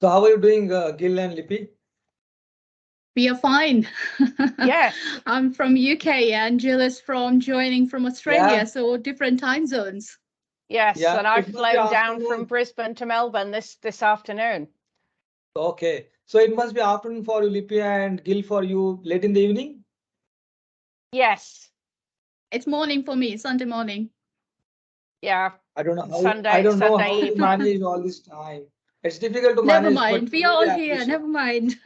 So how are you doing, Gil and Lippy? We are fine. Yes. I'm from UK and Jill is from joining from Australia, Yeah, so different time zones. Yes, yeah. and I've It must be flown down from afternoon. Brisbane to Melbourne this afternoon. Okay. So it must be afternoon for you, Lippy, and Gil for you late in the evening. Yes. It's morning for me, Sunday morning. Yeah. I don't know how. I Sunday don't know Sunday how you evening. manage all this time. It's difficult to Never manage, but mind, we are really all here, appreciate. never mind.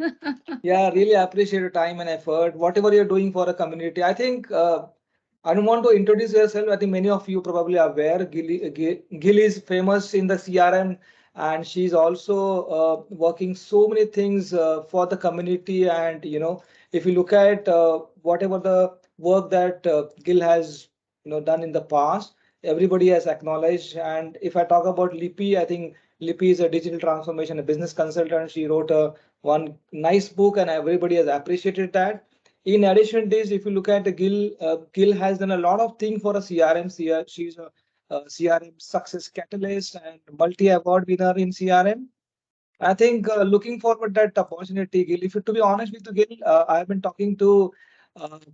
Yeah, really appreciate your time and effort. Whatever you're doing for a community. I think I don't want to introduce yourself. I think many of you probably are aware. Gil is famous in the CRM, and she's also working so many things for the community. And if you look at whatever the work that Gil has done in the past, everybody has acknowledged. And if I talk about Lippy, I think Lippy is a digital transformation, a business consultant. She wrote a one nice book, and everybody has appreciated that. In addition to this, if you look at the Gil has done a lot of things for a CRM. She's a CRM success catalyst and multi-award winner in CRM. I think looking forward that opportunity, Gil. If you, to be honest with you, Gil, I have been talking to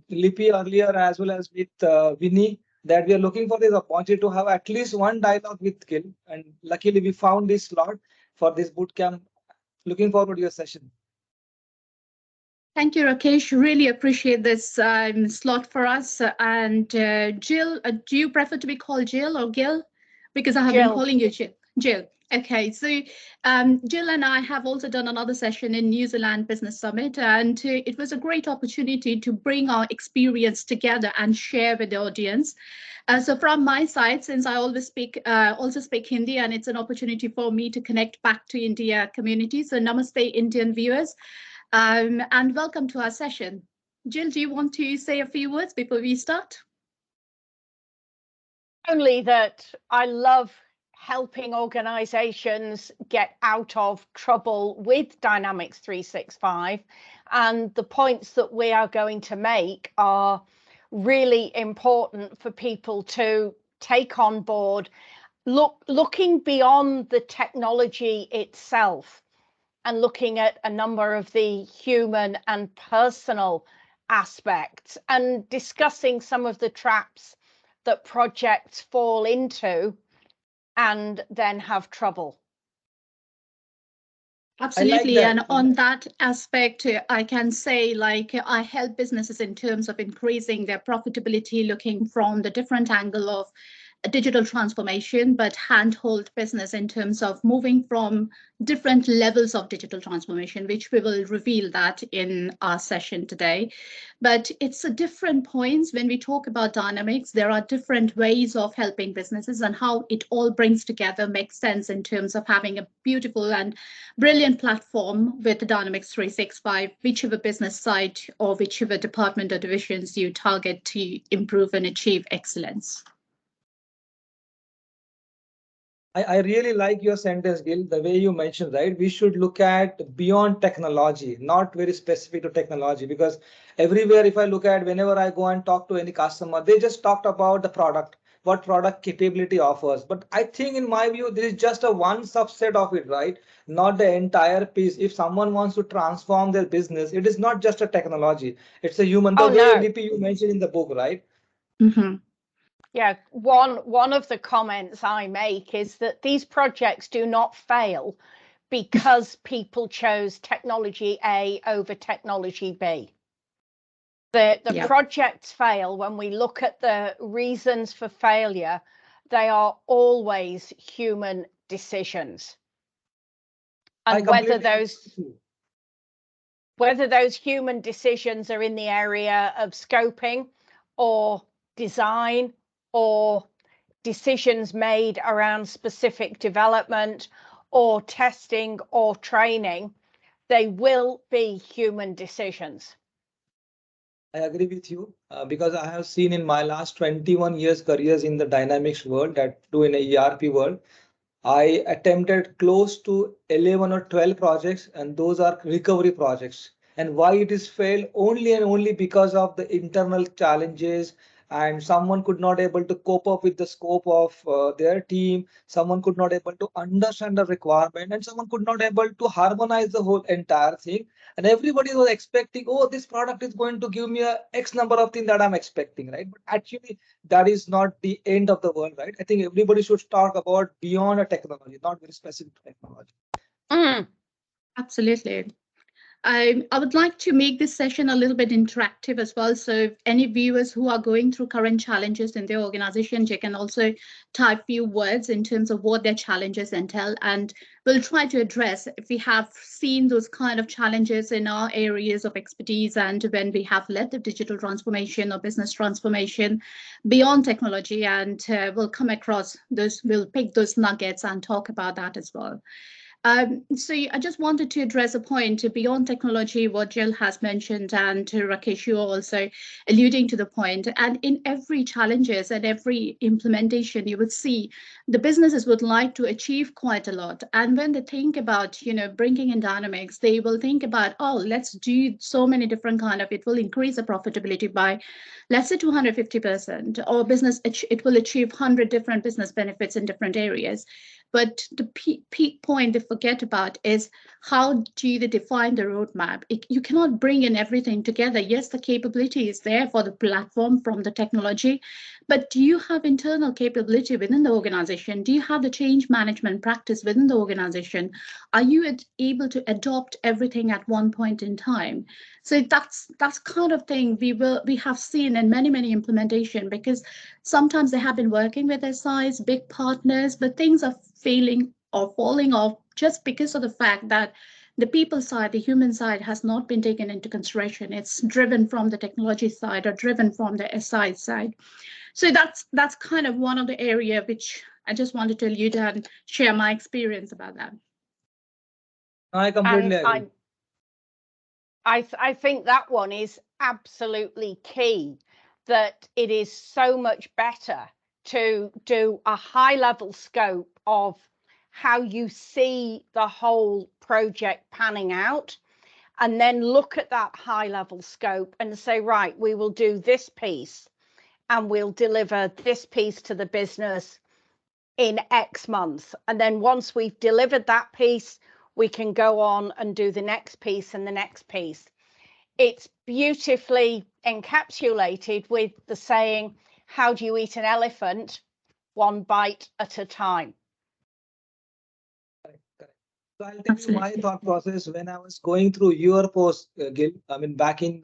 Lippy earlier as well as with Vinny that we are looking for this opportunity to have at least one dialogue with Gil. And luckily, we found this slot for this bootcamp. Looking forward to your session. Thank you, Rakesh. Really appreciate this slot for us. And Jill, do you prefer to be called Jill or Gil? Because I have been Jill. calling you Jill. Jill. Okay, so Jill and I have also done another session in New Zealand Business Summit, and it was a great opportunity to bring our experience together and share with the audience. So from my side, since I always also speak Hindi, and it's an opportunity for me to connect back to India community. So namaste, Indian viewers. And welcome to our session. Jill, do you want to say a few words before we start? Only that I love helping organizations get out of trouble with Dynamics 365. And the points that we are going to make are really important for people to take on board, looking beyond the technology itself and looking at a number of the human and personal aspects and discussing some of the traps that projects fall into and then have trouble. Absolutely. That. And on that aspect, I can say I help businesses in terms of increasing their profitability, looking from the different angle of digital transformation, but handhold business in terms of moving from different levels of digital transformation, which we will reveal that in our session today. But it's a different points when we talk about dynamics. There are different ways of helping businesses, and how it all brings together makes sense in terms of having a beautiful and brilliant platform with the Dynamics 365, whichever business site or whichever department or divisions you target to improve and achieve excellence. I really like your sentence, Gil, the way you mentioned, right? We should look at beyond technology, not very specific to technology, because everywhere, if I look at whenever I go and talk to any customer, they just talked about the product, what product capability offers. But I think in my view, this is just a one subset of it, right? Not the entire piece. If someone wants to transform their business, it is not just a technology, it's a human, the Oh, way no. Lippy you mentioned in the book, right? Mm-hmm. Yeah, one of the comments I make is that these projects do not fail because people chose technology A over technology B. The projects fail when we look at the reasons for failure. They are always human decisions. And whether those human decisions are in the area of scoping or design or decisions made around specific development or testing or training, they will be human decisions. I agree with you because I have seen in my last 21 years careers in the dynamics world, that too in a ERP world, I attempted close to 11 or 12 projects, and those are recovery projects. And why it is failed? Only and only because of the internal challenges and someone could not able to cope up with the scope of their team, someone could not able to understand the requirement, and someone could not able to harmonize the whole entire thing. And everybody was expecting, oh, this product is going to give me a X number of things that I'm expecting, right? But actually, that is not the end of the world, right? I think everybody should talk about beyond a technology, not very specific technology. Absolutely. I would like to make this session a little bit interactive as well. So if any viewers who are going through current challenges in their organization, they can also type few words in terms of what their challenges entail. And we'll try to address if we have seen those kind of challenges in our areas of expertise and when we have led the digital transformation or business transformation beyond technology. And we'll come across those, we'll pick those nuggets and talk about that as well. So I just wanted to address a point beyond technology, what Jill has mentioned, and Rakesh, you are also alluding to the point. And in every challenges and every implementation, you would see the businesses would like to achieve quite a lot. And when they think about, bringing in dynamics, they will think about, oh, let's do so many different it will increase the profitability by, let's say 250%, or it will achieve 100 different business benefits in different areas. But the peak point they forget about is how do they define the roadmap? You cannot bring in everything together. Yes, the capability is there for the platform from the technology, but do you have internal capability within the organization? Do you have the change management practice within the organization? Are you able to adopt everything at one point in time? So that's kind of thing we have seen in many implementation, because sometimes they have been working with SIs, big partners, but things are failing or falling off just because of the fact that the people side, the human side, has not been taken into consideration. It's driven from the technology side or driven from the SI side. So that's kind of one of the area which I just wanted to allude and share my experience about that. I completely agree. I think that one is absolutely key, that it is so much better to do a high level scope of how you see the whole project panning out, and then look at that high level scope and say, right, we will do this piece and we'll deliver this piece to the business in X months. And then once we've delivered that piece, we can go on and do the next piece and the next piece. It's beautifully encapsulated with the saying, how do you eat an elephant? One bite at a time. Correct. So I'll tell you my thought process when I was going through your post, Gil. I mean, back in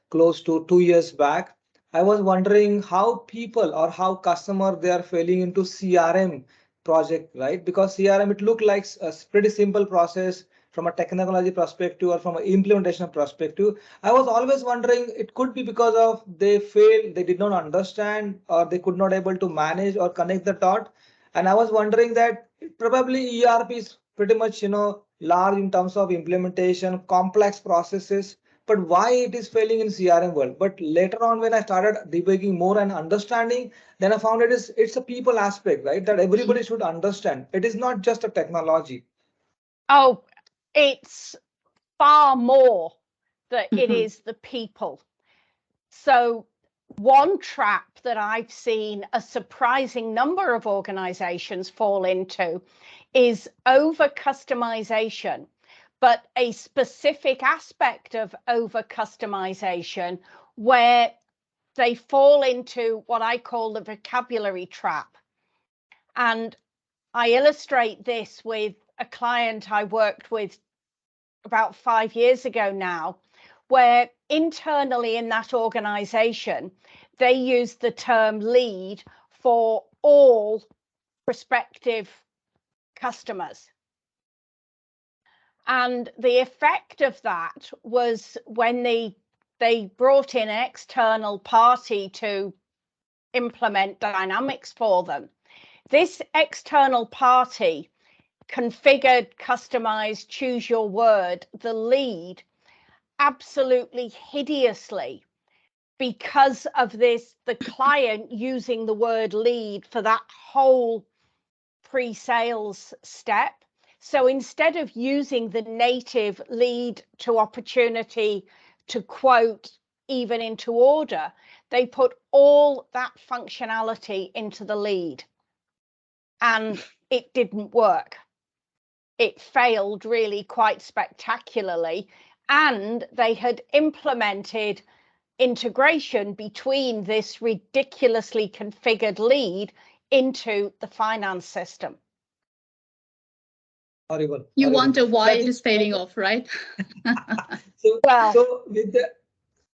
close to 2 years back, I was wondering how people or how customer they are failing into CRM project, right? Because CRM, it looked like a pretty simple process from a technology perspective or from an implementation perspective. I was always wondering, it could be because of they failed, they did not understand, or they could not able to manage or connect the dot. And I was wondering that probably ERP is pretty much, large in terms of implementation, complex processes, but why it is failing in CRM world. But later on, when I started debugging more and understanding, then I found it's a people aspect, right? That everybody should understand. It is not just a technology. Oh, it's far more that it is the people. So one trap that I've seen a surprising number of organizations fall into is over customization, but a specific aspect of over customization where they fall into what I call the vocabulary trap. And I illustrate this with a client I worked with about 5 years ago now, where internally in that organization, they use the term lead for all prospective customers. And the effect of that was when they brought in an external party to implement Dynamics for them. This external party configured, customized, choose your word, the lead absolutely hideously because of this, the client using the word lead for that whole pre-sales step. So instead of using the native lead to opportunity to quote even into order. They put all that functionality into the lead, and it didn't work. It failed really quite spectacularly, and they had implemented integration between this ridiculously configured lead into the finance system. Horrible. You Horrible. wonder why I it think- is failing off, right? Well,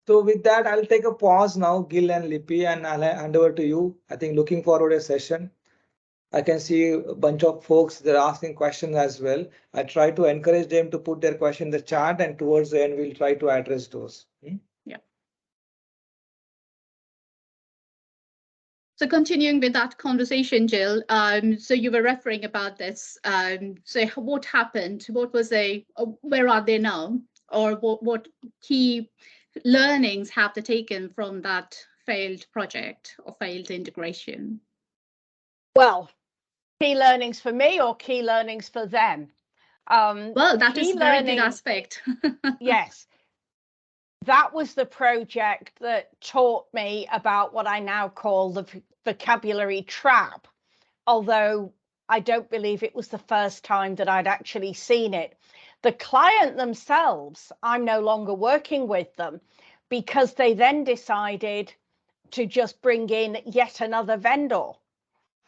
So with that, I'll take a pause now, Gil and Lippy, and I'll hand over to you. I think looking forward to a session. I can see a bunch of folks, they're asking questions as well. I try to encourage them to put their question in the chat, and towards the end, we'll try to address those. Yeah. So continuing with that conversation, Jill, so you were referring about this. So what happened? What was where are they now? Or what key learnings have they taken from that failed project or failed integration? Well, key learnings for me or key learnings for them? Well, that is a very good aspect. Yes. That was the project that taught me about what I now call the vocabulary trap, although I don't believe it was the first time that I'd actually seen it. The client themselves, I'm no longer working with them because they then decided to just bring in yet another vendor.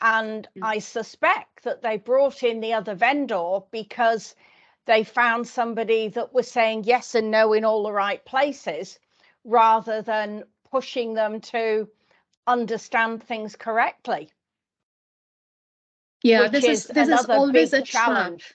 And I suspect that they brought in the other vendor because they found somebody that was saying yes and no in all the right places, rather than pushing them to understand things correctly. Yeah, which this is another always big a challenge. trap.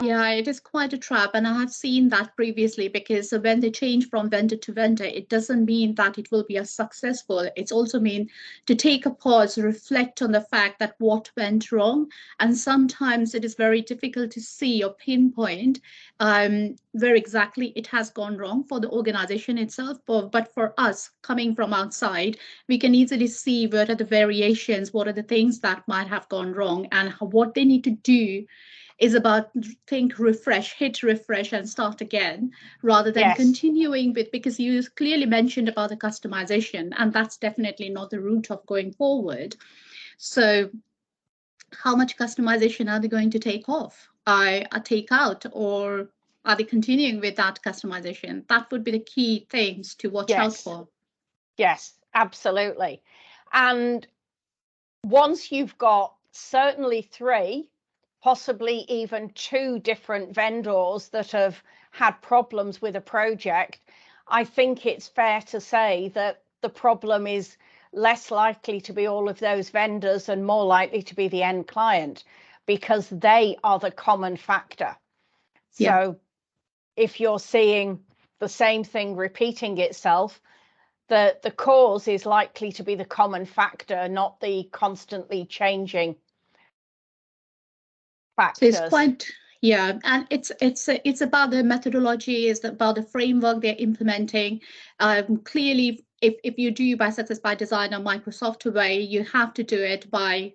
Yeah, it is quite a trap, and I have seen that previously, because when they change from vendor to vendor, it doesn't mean that it will be as successful. It's also mean to take a pause, reflect on the fact that what went wrong, and sometimes it is very difficult to see or pinpoint where exactly it has gone wrong for the organization itself. But for us coming from outside, we can easily see what are the variations, what are the things that might have gone wrong, and what they need to do is about hit refresh and start again, rather than continuing with, because you clearly mentioned about the customization, and that's definitely not the route of going forward. So how much customization are they going to take off? Take out, or are they continuing with that customization? That would be the key things to watch out for. Yes, absolutely. And once you've got certainly 3, possibly even 2 different vendors that have had problems with a project, I think it's fair to say that the problem is less likely to be all of those vendors and more likely to be the end client, because they are the common factor. Yeah. So if you're seeing the same thing repeating itself, the cause is likely to be the common factor, not the constantly changing factors. So it's quite, yeah, and it's about the methodology, it's about the framework they're implementing. Clearly, if you do by success by design or Microsoft way, you have to do it by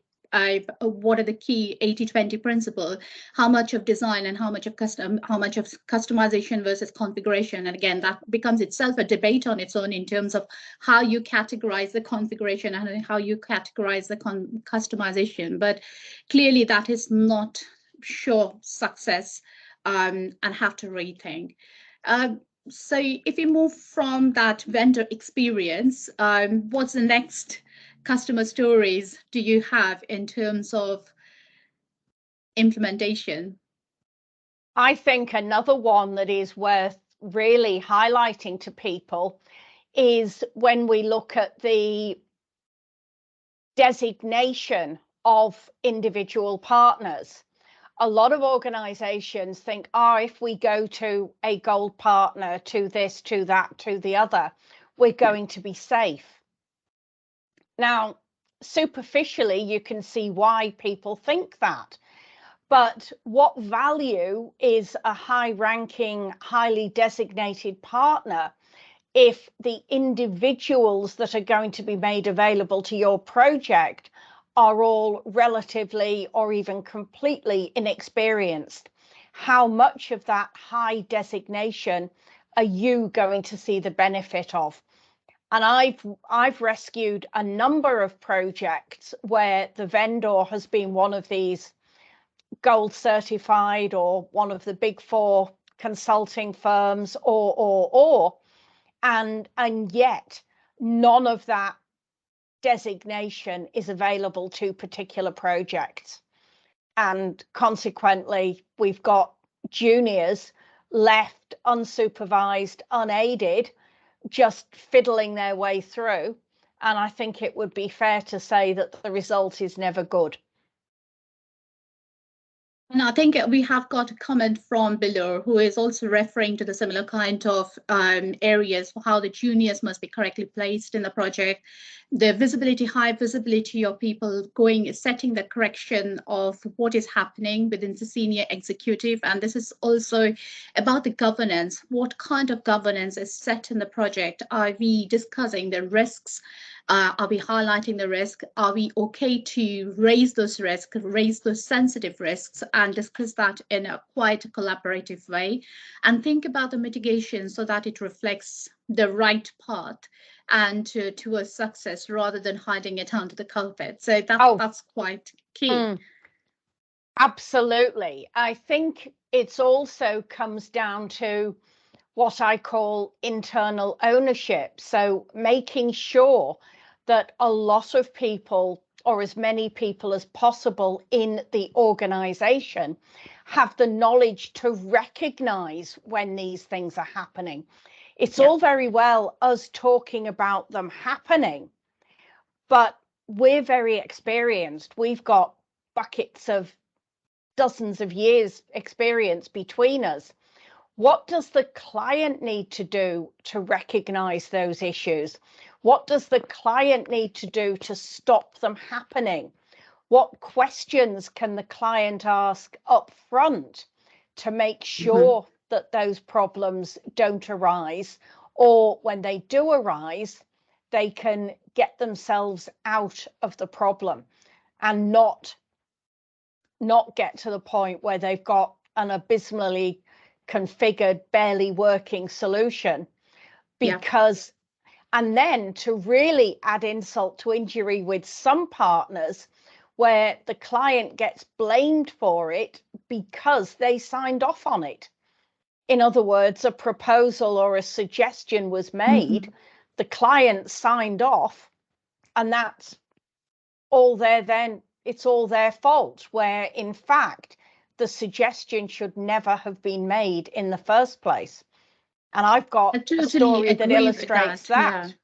what are the key 80-20 principle, how much of design and how much of customization versus configuration. And again, that becomes itself a debate on its own in terms of how you categorize the configuration and how you categorize the customization. But clearly that is not sure success, and have to rethink. So if you move from that vendor experience, what's the next customer stories do you have in terms of implementation? I think another one that is worth really highlighting to people is when we look at the designation of individual partners. A lot of organizations think, if we go to a gold partner, to this, to that, to the other, we're going to be safe. Now, superficially, you can see why people think that. But what value is a high-ranking, highly designated partner if the individuals that are going to be made available to your project are all relatively or even completely inexperienced? How much of that high designation are you going to see the benefit of? And I've rescued a number of projects where the vendor has been one of these gold certified or one of the big four consulting firms and yet none of that designation is available to particular projects. And consequently, we've got juniors left unsupervised, unaided, just fiddling their way through. And I think it would be fair to say that the result is never good. And I think we have got a comment from below who is also referring to the similar kind of areas for how the juniors must be correctly placed in the project. The visibility, high visibility of people setting the correction of what is happening within the senior executive. And this is also about the governance. What kind of governance is set in the project? Are we discussing the risks? Are we highlighting the risk? Are we okay to raise those risks, raise those sensitive risks, and discuss that in a quite collaborative way? And think about the mitigation so that it reflects the right path and to a success rather than hiding it under the carpet. So that's quite key. Absolutely. I think it's also comes down to what I call internal ownership. So making sure that a lot of people, or as many people as possible in the organization, have the knowledge to recognize when these things are happening. It's all very well us talking about them happening, but we're very experienced. We've got buckets of dozens of years experience between us. What does the client need to do to recognize those issues? What does the client need to do to stop them happening? What questions can the client ask up front to make sure that those problems don't arise? Or when they do arise, they can get themselves out of the problem and not get to the point where they've got an abysmally configured, barely working solution. Because and then to really add insult to injury with some partners where the client gets blamed for it because they signed off on it. In other words, a proposal or a suggestion was made, the client signed off, and that's all it's all their fault, where in fact the suggestion should never have been made in the first place. And I've got a story that illustrates that.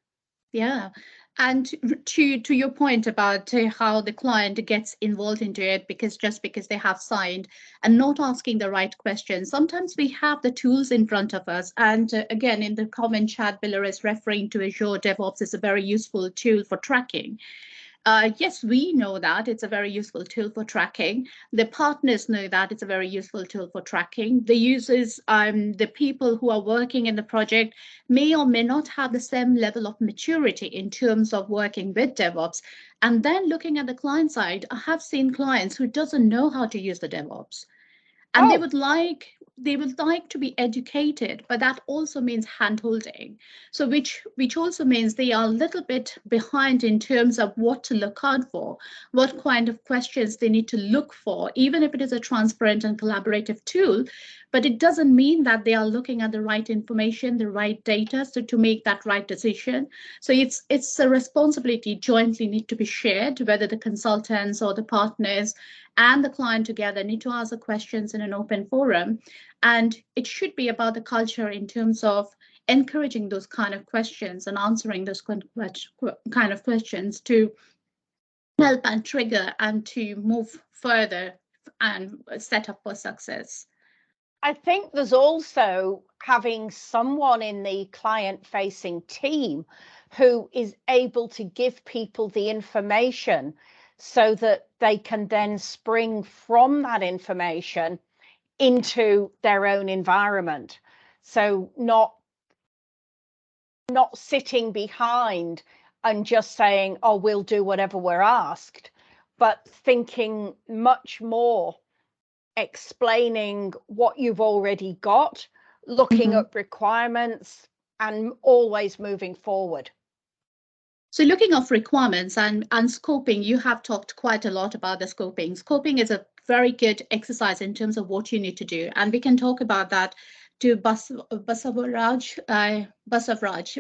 Yeah. And to your point about how the client gets involved into it because they have signed and not asking the right questions. Sometimes we have the tools in front of us. And again, in the comment chat, Biller is referring to Azure DevOps is a very useful tool for tracking. Yes, we know that it's a very useful tool for tracking. The partners know that it's a very useful tool for tracking. The users, the people who are working in the project may or may not have the same level of maturity in terms of working with DevOps. And then looking at the client side, I have seen clients who doesn't know how to use the DevOps. And they would like to be educated, but that also means handholding. So which also means they are a little bit behind in terms of what to look out for, what kind of questions they need to look for, even if it is a transparent and collaborative tool. But it doesn't mean that they are looking at the right information, the right data, so to make that right decision. So it's a responsibility jointly need to be shared, whether the consultants or the partners and the client together need to ask the questions in an open forum. And it should be about the culture in terms of encouraging those kind of questions and answering those kind of questions to help and trigger and to move further and set up for success. I think there's also having someone in the client-facing team who is able to give people the information so that they can then spring from that information into their own environment. So not sitting behind and just saying, oh, we'll do whatever we're asked, but thinking much more, explaining what you've already got, looking at requirements, and always moving forward. So looking of requirements and scoping, you have talked quite a lot about the scoping. Scoping is a very good exercise in terms of what you need to do. And we can talk about that to Basavraj,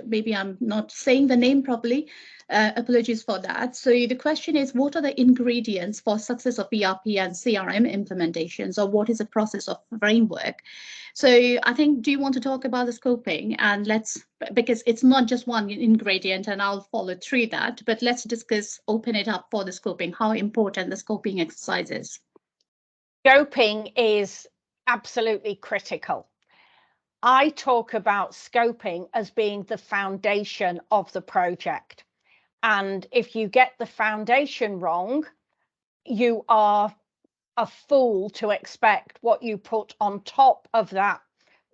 maybe I'm not saying the name properly. Apologies for that. So the question is, what are the ingredients for success of ERP and CRM implementations, or what is the process of framework? So I think, do you want to talk about the scoping? And because it's not just one ingredient, and I'll follow through that, but let's discuss, open it up for the scoping, how important the scoping exercise is. Scoping is absolutely critical. I talk about scoping as being the foundation of the project. And if you get the foundation wrong, you are a fool to expect what you put on top of that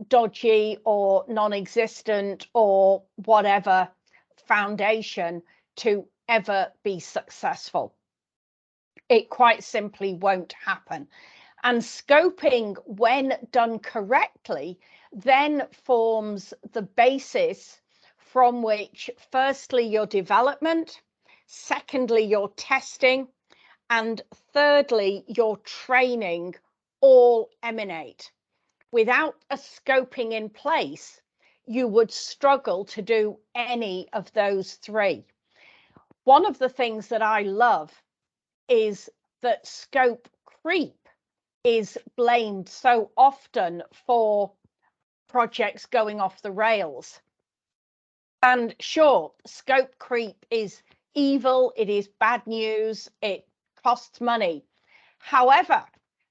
dodgy or non-existent or whatever foundation to ever be successful. It quite simply won't happen. And scoping, when done correctly, then forms the basis from which, firstly, your development, secondly, your testing, and thirdly, your training all emanate. Without a scoping in place, you would struggle to do any of those three. One of the things that I love is that scope creep is blamed so often for projects going off the rails. And sure, scope creep is evil, it is bad news, it costs money. However,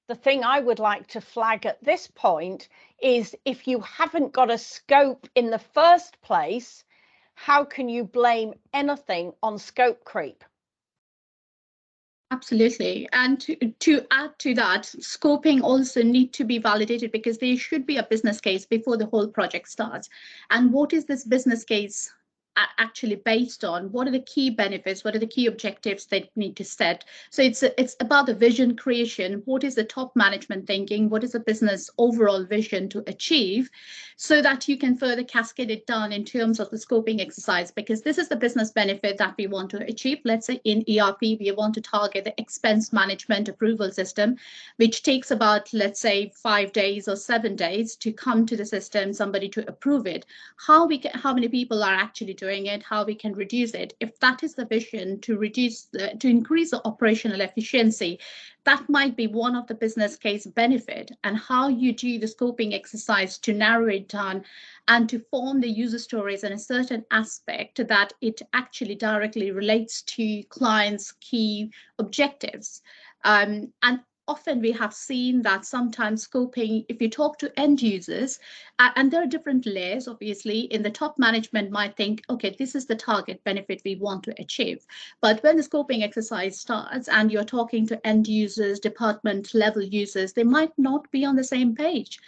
the thing I would like to flag at this point is, if you haven't got a scope in the first place, how can you blame anything on scope creep? Absolutely. And to add to that, scoping also need to be validated, because there should be a business case before the whole project starts. And what is this business case actually based on? What are the key benefits? What are the key objectives they need to set? So it's about the vision creation. What is the top management thinking? What is the business overall vision to achieve, so that you can further cascade it down in terms of the scoping exercise? Because this is the business benefit that we want to achieve. Let's say in ERP, we want to target the expense management approval system, which takes about, let's say, 5 days or 7 days to come to the system, somebody to approve it. How many people are actually doing it, how we can reduce it? If that is the vision, to increase the operational efficiency, that might be one of the business case benefit. And how you do the scoping exercise to narrow it down and to form the user stories in a certain aspect that it actually directly relates to clients' key objectives. And often we have seen that sometimes scoping, if you talk to end users, and there are different layers, obviously, in the top management might think, okay, this is the target benefit we want to achieve. But when the scoping exercise starts and you're talking to end users, department level users, they might not be on the same page.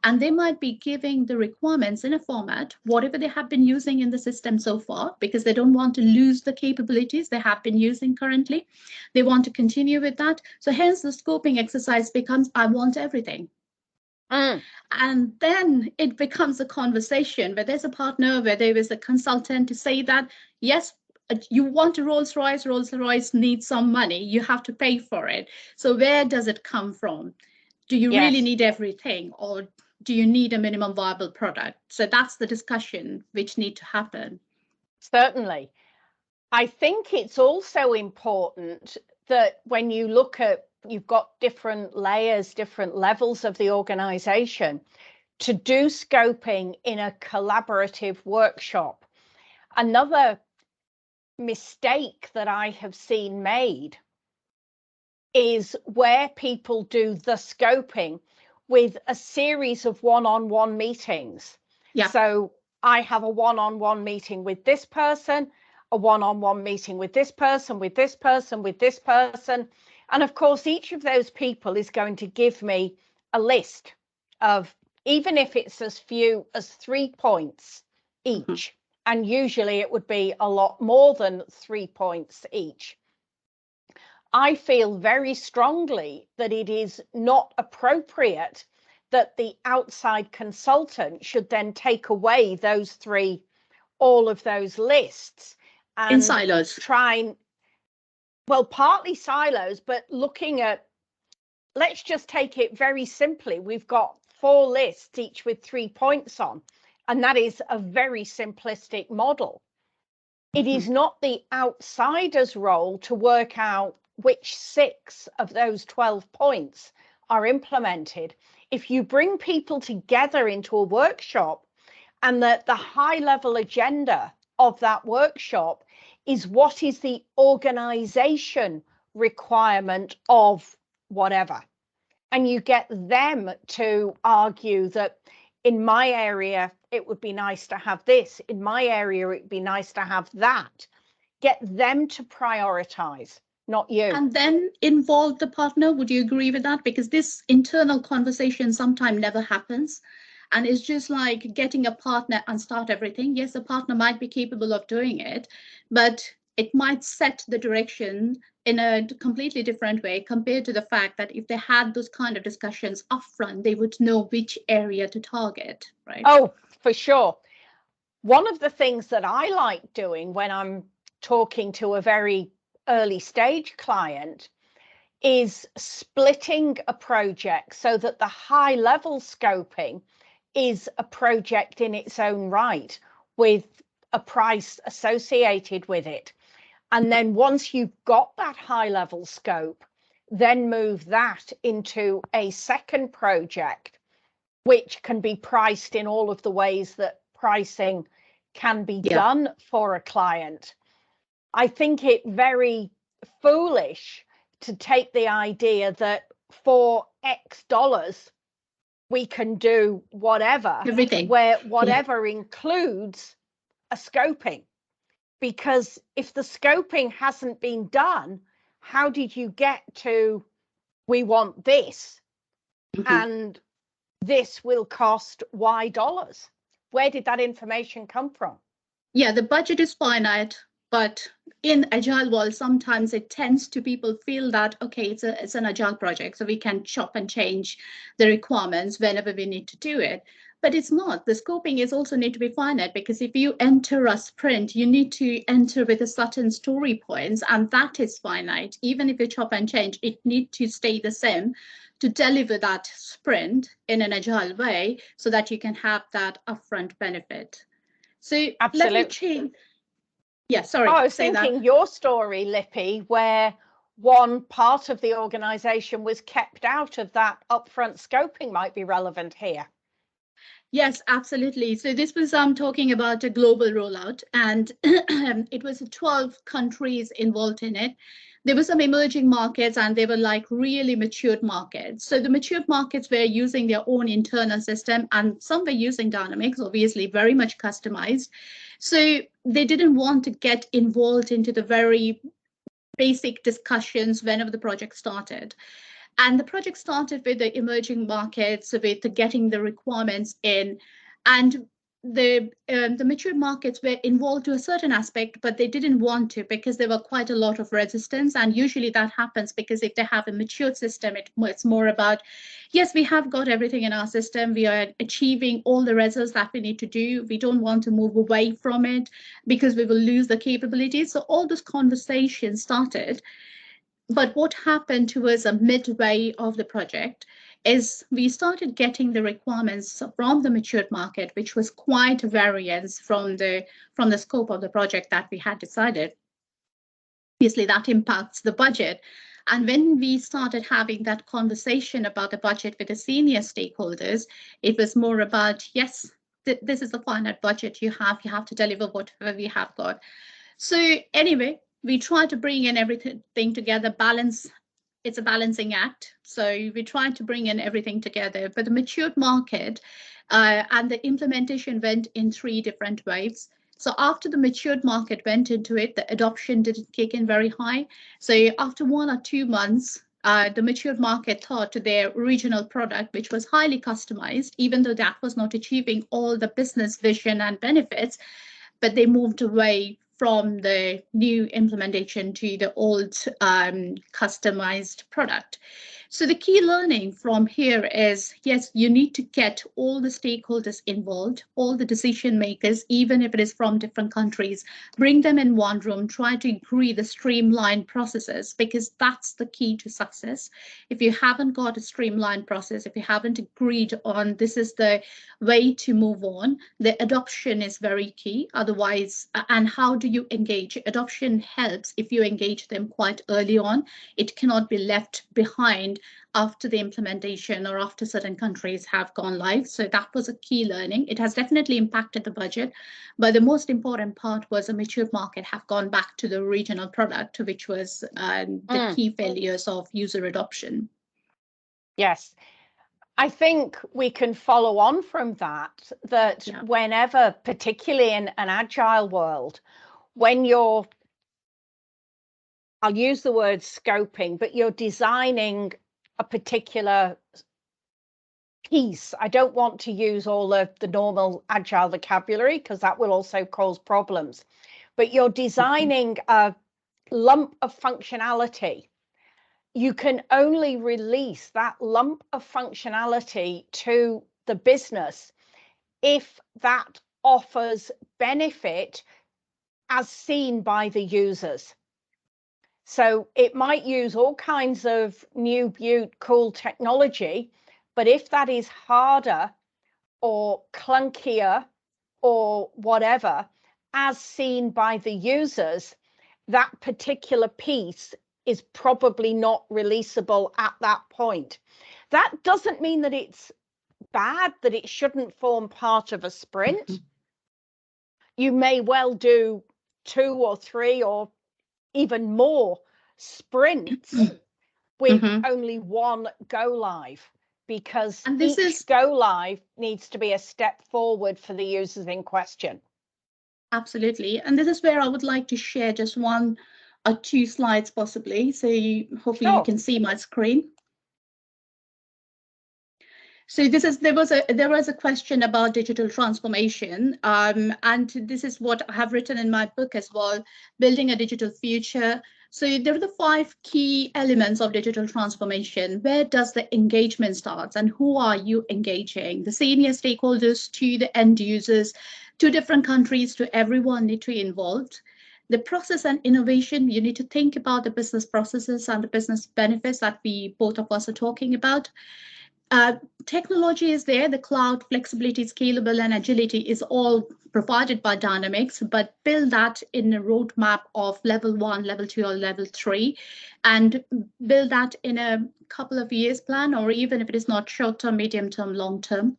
And they might be giving the requirements in a format, whatever they have been using in the system so far, because they don't want to lose the capabilities they have been using currently. They want to continue with that. So hence the scoping exercise becomes, I want everything. And then it becomes a conversation where there's a partner, where there is a consultant to say that, yes, you want a Rolls-Royce needs some money, you have to pay for it. So where does it come from? Do you really need everything, or do you need a minimum viable product? So that's the discussion which need to happen. Certainly. I think it's also important that when you look at, you've got different layers, different levels of the organization, to do scoping in a collaborative workshop. Another mistake that I have seen made is where people do the scoping with a series of one-on-one meetings. Yeah. So I have a one-on-one meeting with this person, a one-on-one meeting with this person, with this person, with this person. And of course, each of those people is going to give me a list of, even if it's as few as 3 points each, and usually it would be a lot more than 3 points each. I feel very strongly that it is not appropriate that the outside consultant should then take away those all of those lists, In silos. Well, partly silos, but looking at, let's just take it very simply. We've got 4 lists, each with 3 points on, and that is a very simplistic model. It is not the outsider's role to work out which 6 of those 12 points are implemented. If you bring people together into a workshop and the high level agenda of that workshop is what is the organization requirement of whatever, and you get them to argue that in my area, it would be nice to have this. In my area, it would be nice to have that. Get them to prioritize, not you. And then involve the partner. Would you agree with that? Because this internal conversation sometimes never happens. And it's just like getting a partner and start everything. Yes, the partner might be capable of doing it, but it might set the direction in a completely different way compared to the fact that if they had those kind of discussions upfront, they would know which area to target, right? Oh, for sure. One of the things that I like doing when I'm talking to a very early stage client is splitting a project so that the high level scoping is a project in its own right with a price associated with it. And then once you've got that high level scope, then move that into a second project, which can be priced in all of the ways that pricing can be done for a client. I think it very foolish to take the idea that for X dollars, we can do whatever, everything, where whatever includes a scoping. Because if the scoping hasn't been done, how did you get to, we want this, and this will cost Y dollars? Where did that information come from? Yeah, the budget is finite, but in Agile world, sometimes it tends to people feel that, okay, it's an Agile project, so we can chop and change the requirements whenever we need to do it. But it's not. The scoping is also need to be finite, because if you enter a sprint, you need to enter with a certain story points, and that is finite. Even if you chop and change, it needs to stay the same to deliver that sprint in an Agile way so that you can have that upfront benefit. So Absolutely. let me change. Yeah, sorry. I was thinking your story, Lippy, where one part of the organization was kept out of that upfront scoping might be relevant here. Yes, absolutely. So this was talking about a global rollout, and it was 12 countries involved in it. There were some emerging markets, and they were like really matured markets. So the matured markets were using their own internal system, and some were using Dynamics, obviously very much customized. So they didn't want to get involved into the very basic discussions whenever the project started. And the project started with the emerging markets, with the getting the requirements in, and the mature markets were involved to a certain aspect, but they didn't want to because there were quite a lot of resistance. And usually that happens because if they have a mature system, it's more about, yes, we have got everything in our system. We are achieving all the results that we need to do. We don't want to move away from it because we will lose the capabilities. So all those conversations started. But what happened towards a midway of the project is we started getting the requirements from the matured market, which was quite a variance from the scope of the project that we had decided. Obviously, that impacts the budget. And when we started having that conversation about the budget with the senior stakeholders, it was more about, yes, this is the finite budget you have to deliver whatever we have got. So anyway, we try to bring in everything together, balance. It's a balancing act. So we try to bring in everything together. But the matured market and the implementation went in 3 different waves. So after the matured market went into it, the adoption didn't kick in very high. So after 1 or 2 months, the matured market thought to their original product, which was highly customized, even though that was not achieving all the business vision and benefits, but they moved away from the new implementation to the old customized product. So the key learning from here is, yes, you need to get all the stakeholders involved, all the decision makers, even if it is from different countries, bring them in one room, try to agree the streamlined processes, because that's the key to success. If you haven't got a streamlined process, if you haven't agreed on this is the way to move on, the adoption is very key. Otherwise, and how do you engage? Adoption helps if you engage them quite early on. It cannot be left behind after the implementation or after certain countries have gone live. So that was a key learning. It has definitely impacted the budget, but the most important part was a mature market have gone back to the original product, which was the key failures of user adoption. Yes. I think we can follow on from that, Yeah. whenever, particularly in an agile world, when you're, I'll use the word scoping, but you're designing a particular piece. I don't want to use all of the normal agile vocabulary because that will also cause problems. But you're designing a lump of functionality. You can only release that lump of functionality to the business if that offers benefit as seen by the users. So it might use all kinds of new, cool technology, but if that is harder or clunkier or whatever, as seen by the users, that particular piece is probably not releasable at that point. That doesn't mean that it's bad, that it shouldn't form part of a sprint. You may well do 2 or 3 or even more sprints with only one go live, because each go live needs to be a step forward for the users in question. Absolutely. And this is where I would like to share just 1 or 2 slides possibly. So hopefully you can see my screen. So there was a question about digital transformation, and this is what I have written in my book as well, Building a Digital Future. So there are the 5 key elements of digital transformation. Where does the engagement start and who are you engaging? The senior stakeholders to the end users, to different countries, to everyone need to be involved. The process and innovation, you need to think about the business processes and the business benefits that we both of us are talking about. Technology is there, the cloud, flexibility, scalable, and agility is all provided by Dynamics, but build that in a roadmap of level 1, level 2, or level 3, and build that in a couple of years plan, or even if it is not short term, medium term, long term.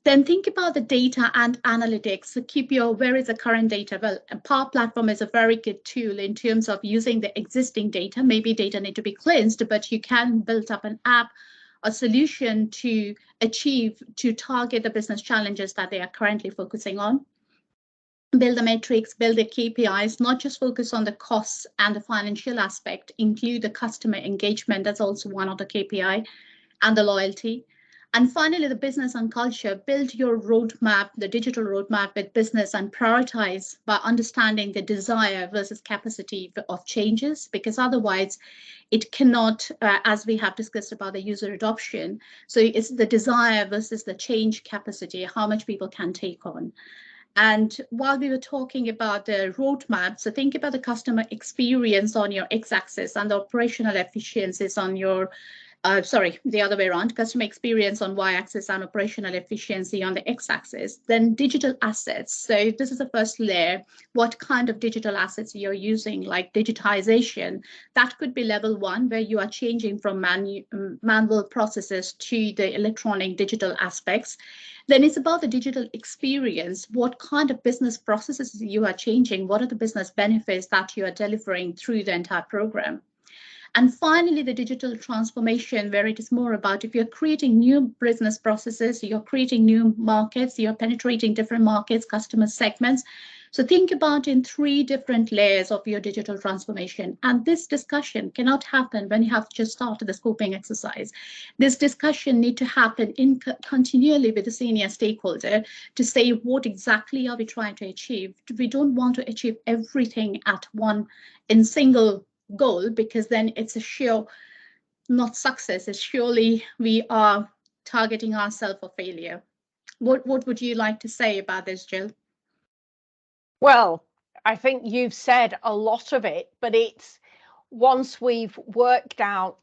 Then think about the data and analytics. So keep where is the current data? Well, a Power Platform is a very good tool in terms of using the existing data. Maybe data need to be cleansed, but you can build up an app, a solution to target the business challenges that they are currently focusing on. Build the metrics, build the KPIs, not just focus on the costs and the financial aspect, include the customer engagement, that's also one of the KPI, and the loyalty. And finally, the business and culture, build your roadmap, the digital roadmap with business, and prioritize by understanding the desire versus capacity of changes, because otherwise it cannot, as we have discussed about the user adoption. So it's the desire versus the change capacity, how much people can take on. And while we were talking about the roadmap, so think about the customer experience on your x-axis and the operational efficiencies on your the other way around, customer experience on y-axis and operational efficiency on the x-axis. Then digital assets. So this is the first layer. What kind of digital assets you're using, like digitization? That could be level 1, where you are changing from manual processes to the electronic digital aspects. Then it's about the digital experience. What kind of business processes you are changing? What are the business benefits that you are delivering through the entire program? And finally, the digital transformation, where it is more about if you're creating new business processes, you're creating new markets, you're penetrating different markets, customer segments. So think about in 3 different layers of your digital transformation. And this discussion cannot happen when you have just started the scoping exercise. This discussion needs to happen continually with the senior stakeholder to say what exactly are we trying to achieve. We don't want to achieve everything at one in single goal, because then it's a sheer not success. It's surely we are targeting ourselves for failure. What would you like to say about this, Jill? Well, I think you've said a lot of it, but it's once we've worked out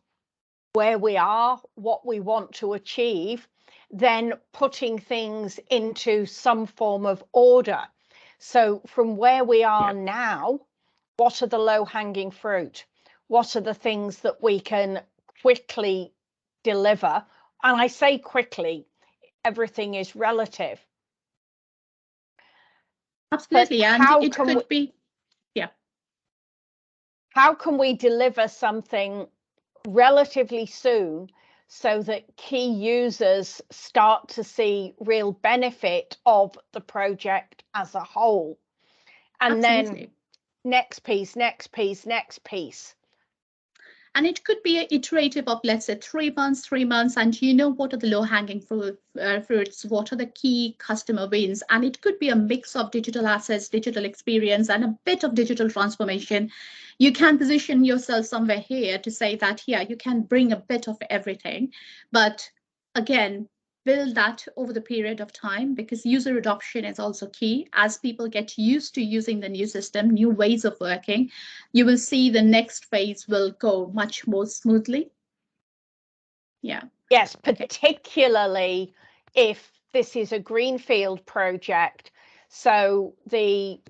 where we are, what we want to achieve, then putting things into some form of order. So from where we are now, what are the low-hanging fruit? What are the things that we can quickly deliver? And I say quickly, everything is relative. Absolutely, and how it can could we, be, yeah. how can we deliver something relatively soon so that key users start to see real benefit of the project as a whole? And Absolutely. then next piece, next piece, next piece. And it could be an iterative of, let's say, 3 months, 3 months, and you know what are the low-hanging fruits, what are the key customer wins, and it could be a mix of digital assets, digital experience, and a bit of digital transformation. You can position yourself somewhere here to say that, yeah, you can bring a bit of everything, but again, build that over the period of time, because user adoption is also key. As people get used to using the new system, new ways of working, you will see the next phase will go much more smoothly. Yeah. Yes, particularly if this is a greenfield project. So the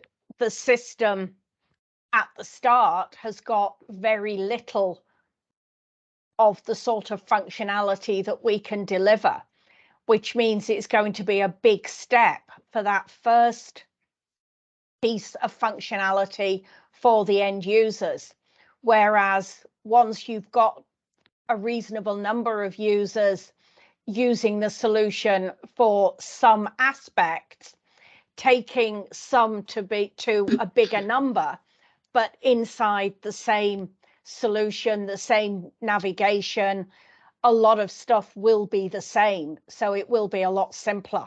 system at the start has got very little of the sort of functionality that we can deliver, which means it's going to be a big step for that first piece of functionality for the end users. Whereas once you've got a reasonable number of users using the solution for some aspects, taking some to a bigger number, but inside the same solution, the same navigation, a lot of stuff will be the same. So it will be a lot simpler.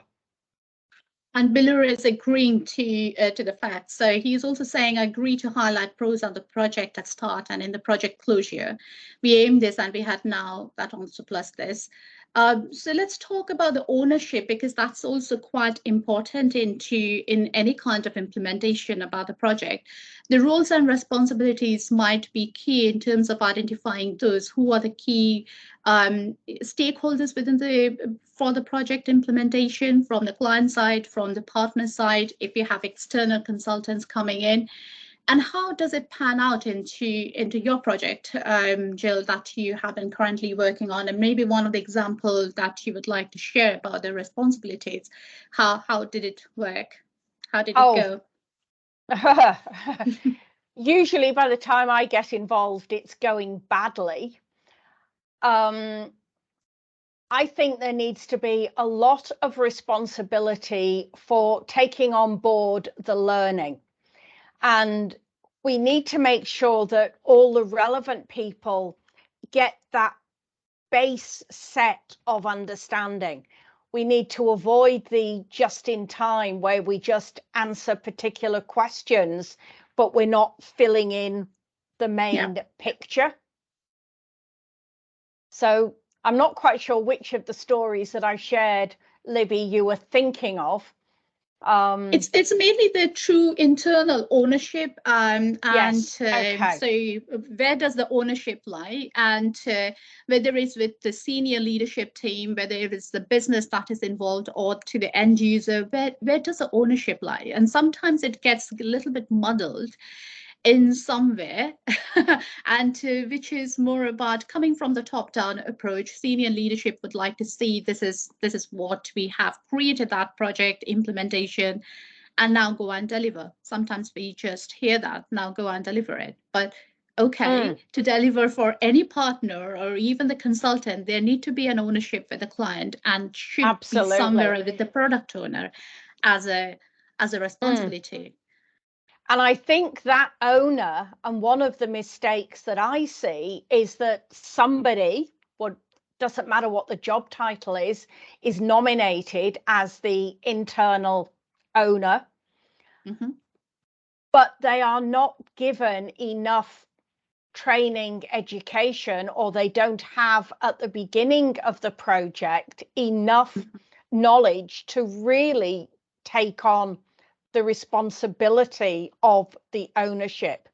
And Biller is agreeing to the fact. So he's also saying, I agree to highlight pros on the project at start and in the project closure. We aim this and we had now that also plus this. So let's talk about the ownership, because that's also quite important in any kind of implementation about the project. The roles and responsibilities might be key in terms of identifying those who are the key stakeholders for the project implementation, from the client side, from the partner side, if you have external consultants coming in. And how does it pan out into your project, Jill, that you have been currently working on? And maybe one of the examples that you would like to share about the responsibilities. How did it work? How did it go? Usually by the time I get involved, it's going badly. I think there needs to be a lot of responsibility for taking on board the learning. And we need to make sure that all the relevant people get that base set of understanding. We need to avoid the just in time where we just answer particular questions, but we're not filling in the main picture. So I'm not quite sure which of the stories that I shared, Libby, you were thinking of. It's mainly the true internal ownership, and yes, okay. So where does the ownership lie, and whether it's with the senior leadership team, whether it is the business that is involved, or to the end user, where does the ownership lie? And sometimes it gets a little bit muddled in somewhere, and which is more about coming from the top-down approach. Senior leadership would like to see this is what we have created, that project implementation, and now go and deliver. Sometimes we just hear that, now go and deliver it. But okay, to deliver for any partner or even the consultant, there need to be an ownership with the client, and should be somewhere with the product owner as a responsibility. And I think that owner, and one of the mistakes that I see is that somebody, doesn't matter what the job title is nominated as the internal owner, but they are not given enough training, education, or they don't have at the beginning of the project enough knowledge to really take on the responsibility of the ownership.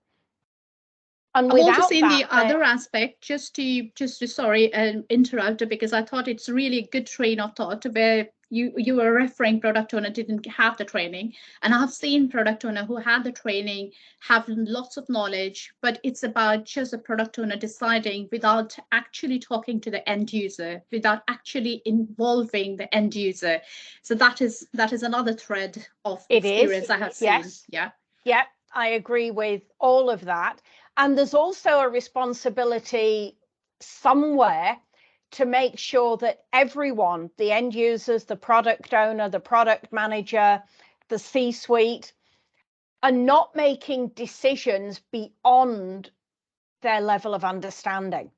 And I've also without seen that, the other aspect, just to sorry interrupt, because I thought it's really a good train of thought where you were referring product owner didn't have the training, and I've seen product owner who had the training, have lots of knowledge, but it's about just a product owner deciding without actually talking to the end user, without actually involving the end user. So that is another thread of experience I have seen. Yes. Yeah, I agree with all of that. And there's also a responsibility somewhere to make sure that everyone, the end users, the product owner, the product manager, the C-suite, are not making decisions beyond their level of understanding.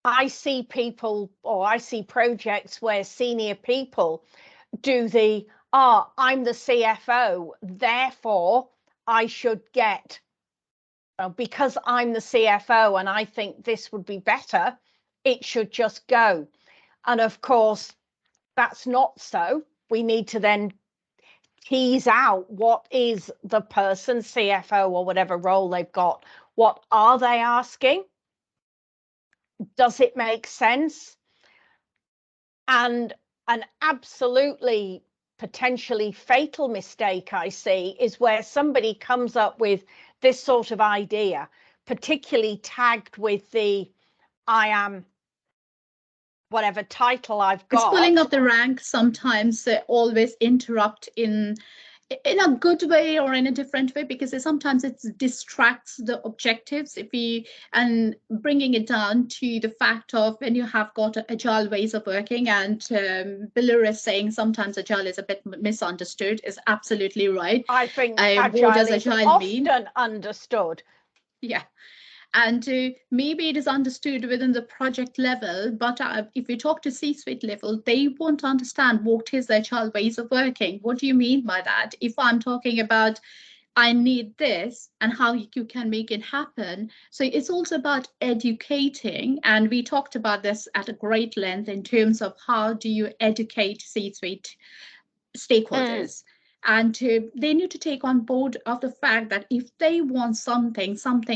I see people, or I see projects where senior people do the, I'm the CFO, therefore I should get, because I'm the CFO and I think this would be better, it should just go. And of course, that's not so. We need to then tease out what is the person, CFO or whatever role they've got, what are they asking? Does it make sense? And an absolutely potentially fatal mistake I see is where somebody comes up with this sort of idea, particularly tagged with the I am whatever title I've got. It's pulling up the rank sometimes always interrupt in a good way or in a different way, because sometimes it distracts the objectives and bringing it down to the fact of when you have got agile ways of working, and Biller is saying sometimes agile is a bit misunderstood, is absolutely right. I think what does agile often mean? Understood. Yeah. And maybe it is understood within the project level, but if we talk to C-suite level, they won't understand what is agile ways of working. What do you mean by that? If I'm talking about, I need this and how you can make it happen. So it's also about educating. And we talked about this at a great length in terms of how do you educate C-suite stakeholders. And they need to take on board of the fact that if they want something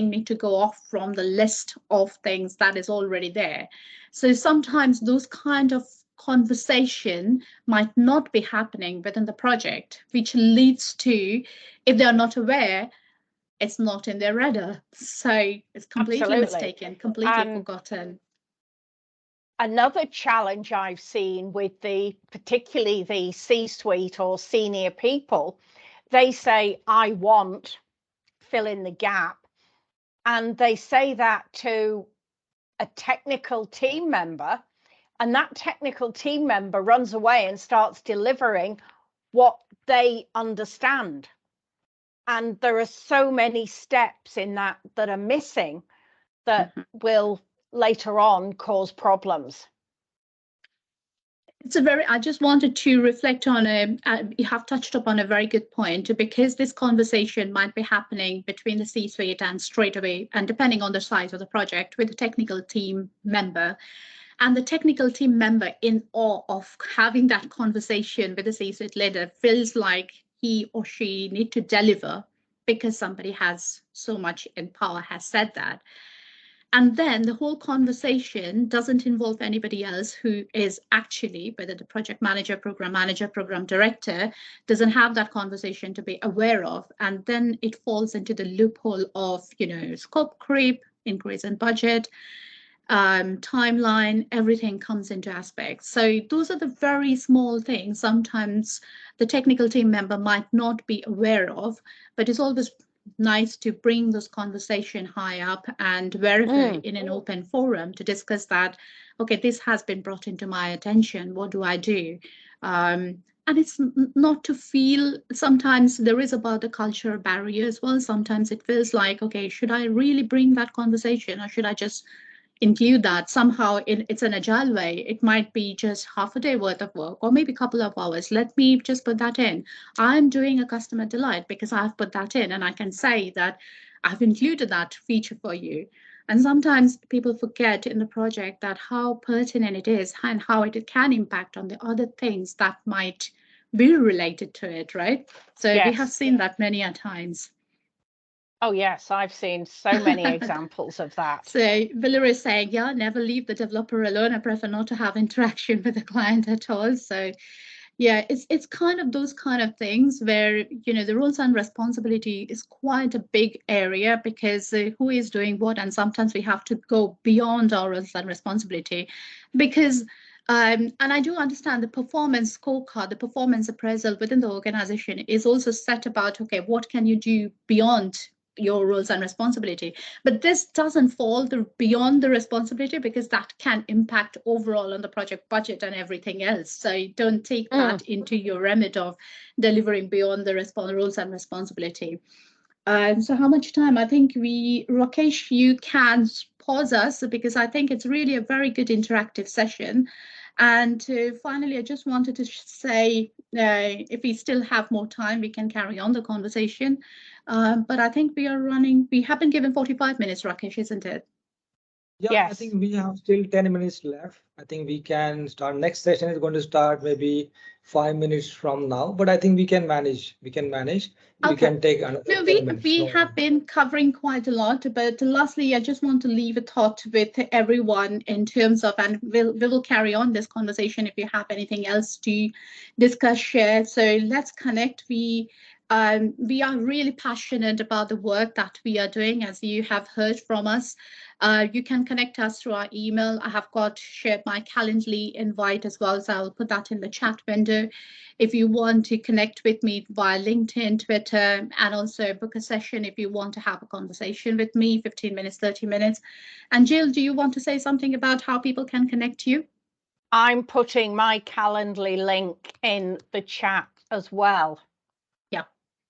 need to go off from the list of things that is already there. So sometimes those kind of conversation might not be happening within the project, which leads to, if they're not aware, it's not in their radar. So it's completely mistaken, completely forgotten. Another challenge I've seen with particularly the C-suite or senior people, they say, I want, fill in the gap. And they say that to a technical team member, and that technical team member runs away and starts delivering what they understand. And there are so many steps in that are missing that will later on cause problems. I just wanted to reflect on you have touched upon a very good point, because this conversation might be happening between the C-suite and straight away, and depending on the size of the project, with the technical team member. And the technical team member, in awe of having that conversation with the C-suite leader, feels like he or she need to deliver because somebody has so much in power has said that. And then the whole conversation doesn't involve anybody else who is actually, whether the project manager, program director, doesn't have that conversation to be aware of. And then it falls into the loophole of, scope creep, increase in budget, timeline, everything comes into aspects. So those are the very small things sometimes the technical team member might not be aware of, but it's always nice to bring this conversation high up and verify in an open forum to discuss that, okay, this has been brought into my attention, what do I do? And it's not to feel, sometimes there is about the cultural barrier as well. Sometimes it feels like, okay, should I really bring that conversation, or should I just include that somehow it's an agile way? It might be just half a day worth of work, or maybe a couple of hours. Let me just put that in. I'm doing a customer delight because I've put that in, and I can say that I've included that feature for you. And sometimes people forget in the project that how pertinent it is and how it can impact on the other things that might be related to it, right? So we have Yes. seen that many a times. Oh, yes, I've seen so many examples of that. So Valerie is saying, yeah, never leave the developer alone. I prefer not to have interaction with the client at all. So yeah, it's kind of those kind of things where, you know, the roles and responsibility is quite a big area, because who is doing what, and sometimes we have to go beyond our roles and responsibility, because and I do understand the performance scorecard, the performance appraisal within the organization is also set about, okay, what can you do beyond your roles and responsibility? But this doesn't fall beyond the responsibility, because that can impact overall on the project budget and everything else. So don't take that into your remit of delivering beyond the roles and responsibility. So how much time? I think Rakesh, you can pause us, because I think it's really a very good interactive session. And finally, I just wanted to say, if we still have more time, we can carry on the conversation. But I think we have been given 45 minutes, Rakesh, isn't it? Yeah, Yes. I think we have still 10 minutes left. I think we can start. Next session is going to start maybe 5 minutes from now, but I think we can manage. We can manage. We Okay. can take another No, 10 minutes. we have been covering quite a lot, but lastly, I just want to leave a thought with everyone in terms of, and we will carry on this conversation if you have anything else to discuss, share. So let's connect. We are really passionate about the work that we are doing, as you have heard from us. You can connect us through our email. I have shared my Calendly invite as well, so I'll put that in the chat window. If you want to connect with me via LinkedIn, Twitter, and also book a session if you want to have a conversation with me, 15 minutes, 30 minutes. And Jill, do you want to say something about how people can connect to you? I'm putting my Calendly link in the chat as well. Yeah,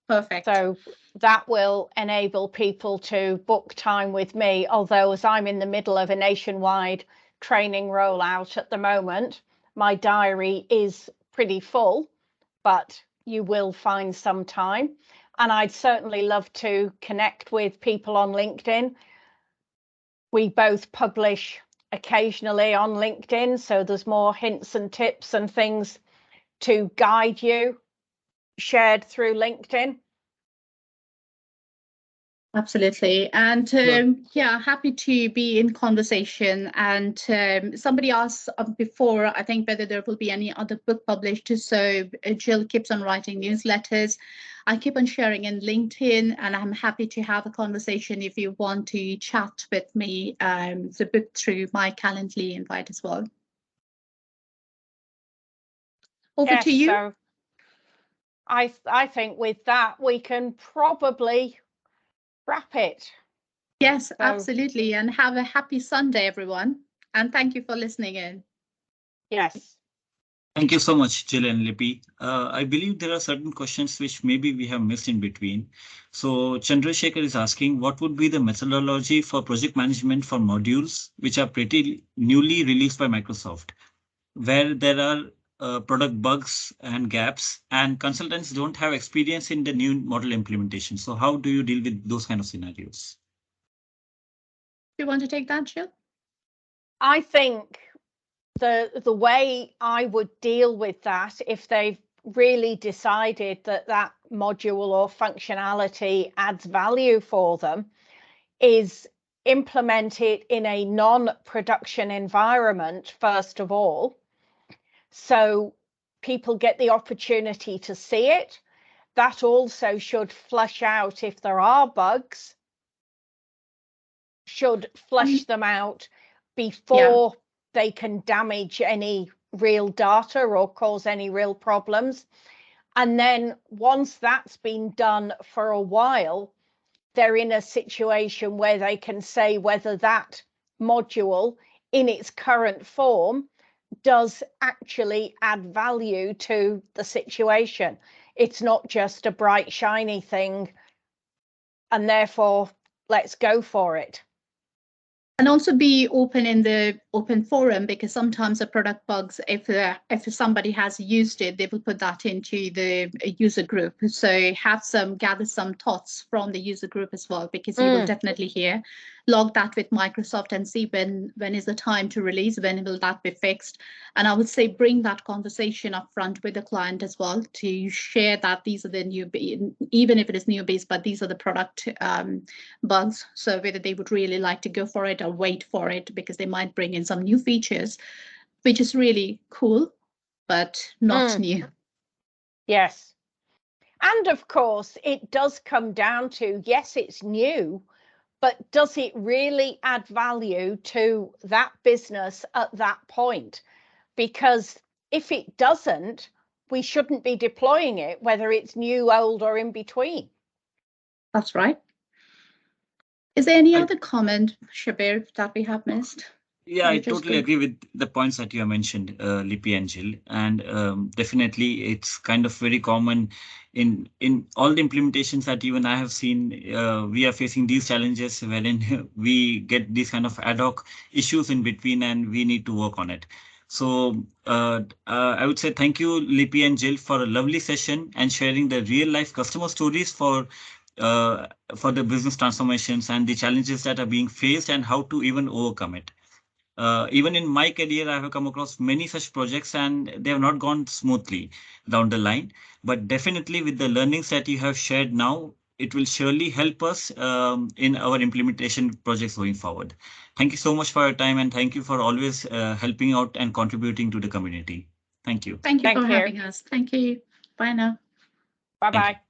perfect. So that will enable people to book time with me, although as I'm in the middle of a nationwide training rollout at the moment, my diary is pretty full, but you will find some time. And I'd certainly love to connect with people on LinkedIn. We both publish occasionally on LinkedIn, so there's more hints and tips and things to guide you shared through LinkedIn. Absolutely. And yeah, happy to be in conversation. And somebody asked before, I think, whether there will be any other book published. So Jill keeps on writing newsletters. I keep on sharing in LinkedIn, and I'm happy to have a conversation if you want to chat with me, the book through my Calendly invite as well. Over to you. So I think with that, we can probably wrap it. Yes, absolutely. And have a happy Sunday, everyone. And thank you for listening in. Yes. Thank you so much, Jill and Lippy. I believe there are certain questions which maybe we have missed in between. So Chandrasekhar is asking, what would be the methodology for project management for modules which are pretty newly released by Microsoft, where there are product bugs and gaps, and consultants don't have experience in the new model implementation. So how do you deal with those kind of scenarios? Do you want to take that, Jill? I think the way I would deal with that, if they've really decided that that module or functionality adds value for them, is implement it in a non-production environment, first of all, so people get the opportunity to see it. That also should flush out if there are bugs, should flush them out before they can damage any real data or cause any real problems. And then once that's been done for a while, they're in a situation where they can say whether that module in its current form does actually add value to the situation. It's not just a bright, shiny thing, and therefore let's go for it. And also be open in the open forum, because sometimes the product bugs, if somebody has used it, they will put that into the user group. So gather some thoughts from the user group as well, because you will definitely hear. Log that with Microsoft and see when is the time to release, when will that be fixed. And I would say bring that conversation up front with the client as well, to share that these are the newbies, even if it is newbies, but these are the product bugs. So whether they would really like to go for it or wait for it, because they might bring in some new features, which is really cool, but not new. Yes. And of course, it does come down to, yes, it's new, but does it really add value to that business at that point? Because if it doesn't, we shouldn't be deploying it, whether it's new, old, or in between. That's right. Is there any other comment, Shabir, that we have missed? Yeah, I totally agree with the points that you have mentioned, Lippy and Jill, and definitely it's kind of very common in all the implementations that even I have seen. We are facing these challenges wherein we get these kind of ad hoc issues in between, and we need to work on it. So I would say thank you, Lippy and Jill, for a lovely session and sharing the real life customer stories for the business transformations and the challenges that are being faced and how to even overcome it. Even in my career, I have come across many such projects and they have not gone smoothly down the line. But definitely with the learnings that you have shared now, it will surely help us in our implementation projects going forward. Thank you so much for your time, and thank you for always helping out and contributing to the community. Thank you. Thank you for having us. Thank you. Bye now. Bye-bye.